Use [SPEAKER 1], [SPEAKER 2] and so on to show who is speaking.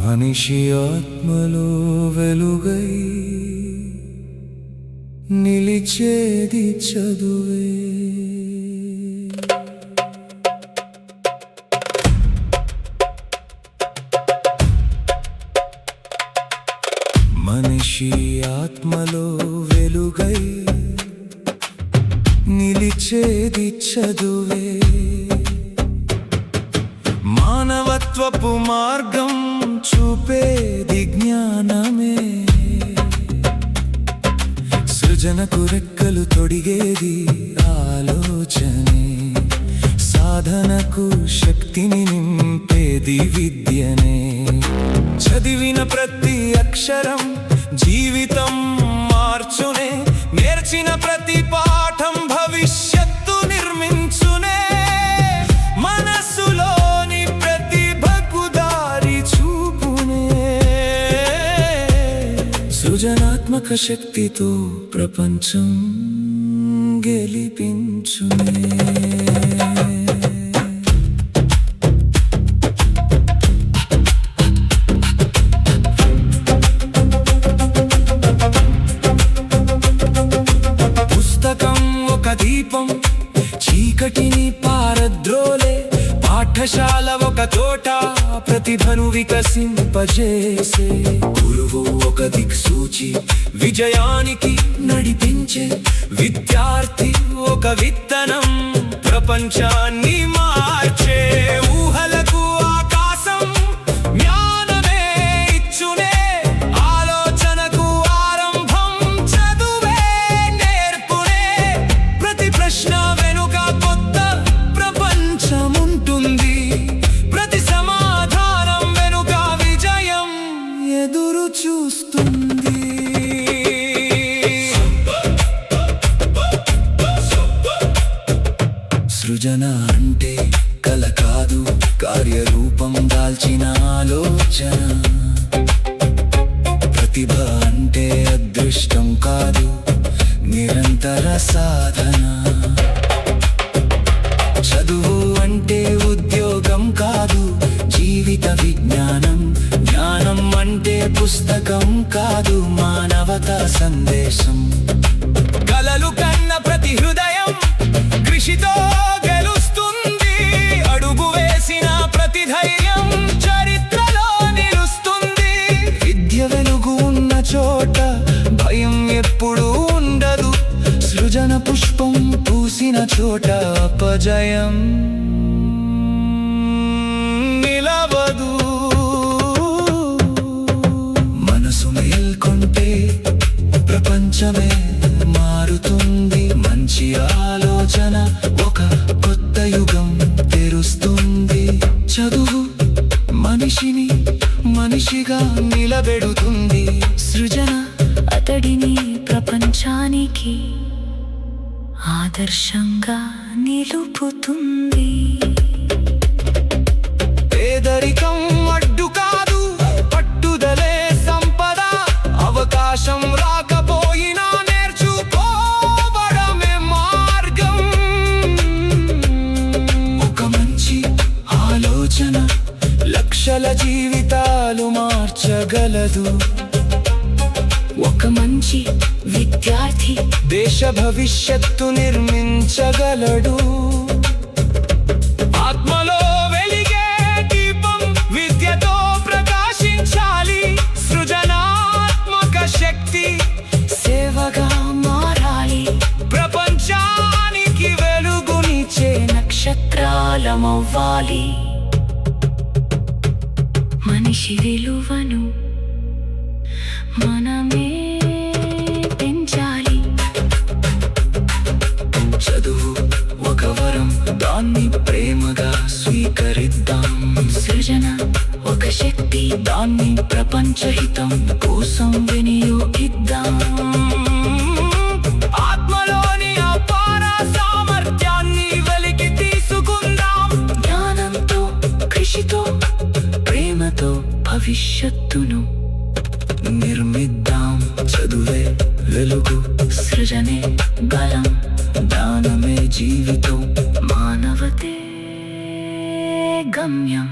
[SPEAKER 1] మనిషి ఆత్మలో వెలుగై నిలిచేది చదువే. మనిషి ఆత్మలో వెలుగై నిలిచేది చదువే. మానవత్వపు మార్గం చూపేది జ్ఞానమే. సృజనకు రెక్కలు తొడిగేది ఆలోచనే. సాధనకు శక్తిని నింపేది విద్యనే. చదివిన ప్రతి అక్షరం జీవితం మార్చునే. నేర్చిన ప్రతి పాఠం భవిష్యత్తు నిర్మించునే. మనసులోని ప్రతిభకు దారి చూపునే. సృజనాత్మక శక్తితో ప్రపంచం గెలిపించునే. దీపం చీకటిని పారద్రోలే. పాఠశాల ఒక తోట ప్రతిభను వికసింపజేసే. గురువు ఒక దిక్సూచి విజయానికి నడిపించే. విద్యార్థి ఒక విత్తనం ప్రపంచాన్ని మార్చే. ఊహలకు ఆకాశం జ్ఞానమే ఇచ్చునే. ఆలోచనకు ఆరంభం చదువే నేర్పునే. ప్రతి ప్రశ్న వెనుక కొత్త ప్రపంచముంటుంది. ప్రతి సమాధానం వెనుక విజయం ఎదురు చూస్తుంది. సృజన అంటే కల కాదు, కార్యరూపం దాల్చిన ఆలోచన. ప్రతిభ అంటే అదృష్టం కాదు, నిరంతర సాధన. చదువు అంటే ఉద్యోగం కాదు, జీవిత విజ్ఞానం. జ్ఞానం అంటే పుస్తకం కాదు, మానవతా సందేశం. కలలు కన్న ప్రతి హృదయం కృషితో గెలుస్తుంది. అడుగు వేసిన ప్రతి ధైర్యం చరిత్రలో నిలుస్తుంది. విద్య వెలుగు ఉన్న చోట భయం ఎప్పుడూ ఉండదు. సృజన పుష్పం పూసిన చోట అపజయం నిలవదు. మనసు మేల్కొంటే ప్రపంచమే మారుతుంది. మంచి ఆలోచన ఒక కొత్త యుగం తెరుస్తుంది. చదువు మనిషిని మనిషిగా నిలబెడుతుంది.
[SPEAKER 2] సృజన అతడిని ప్రపంచానికి ఆదర్శంగా నిలుపుతుంది.
[SPEAKER 1] పేదరికం అడ్డు కాదు, పట్టుదలే సంపద. అవకాశం రాకపోయినా నేర్చుకోవడమే మార్గం. ఒక మంచి ఆలోచన లక్షల జీవితాలు మార్చగలదు.
[SPEAKER 2] ఒక మంచి విద్యార్థి
[SPEAKER 1] దేశ భవిష్యత్తు నిర్మించగలడు. ఆత్మలో వెలిగే దీపం విద్యతో ప్రకాశించాలి. సృజనాత్మక శక్తి
[SPEAKER 2] సేవగా మారాలి.
[SPEAKER 1] ప్రపంచానికి వెలుగునిచ్చే
[SPEAKER 2] నక్షత్రాలమవ్వాలి. మనిషి విలువను మనమే పెంచాలి.
[SPEAKER 1] చదువు ఒక వరం, దాన్ని ప్రేమగా స్వీకరిద్దాం.
[SPEAKER 2] సృజన ఒక శక్తి,
[SPEAKER 1] దాన్ని ప్రపంచ హితం కోసం వినియోగిద్దాం. ఆత్మలోని అపార సామర్థ్యాన్ని వెలికి తీసుకుందాం.
[SPEAKER 2] జ్ఞానంతో కృషితో
[SPEAKER 1] ప్రేమతో భవిష్యత్తును నిర్మిద్దాం. చదువే వెలుగు,
[SPEAKER 2] సృజనే
[SPEAKER 1] బలం, జ్ఞానమే జీవితం.
[SPEAKER 2] మానవతే గమ్యం.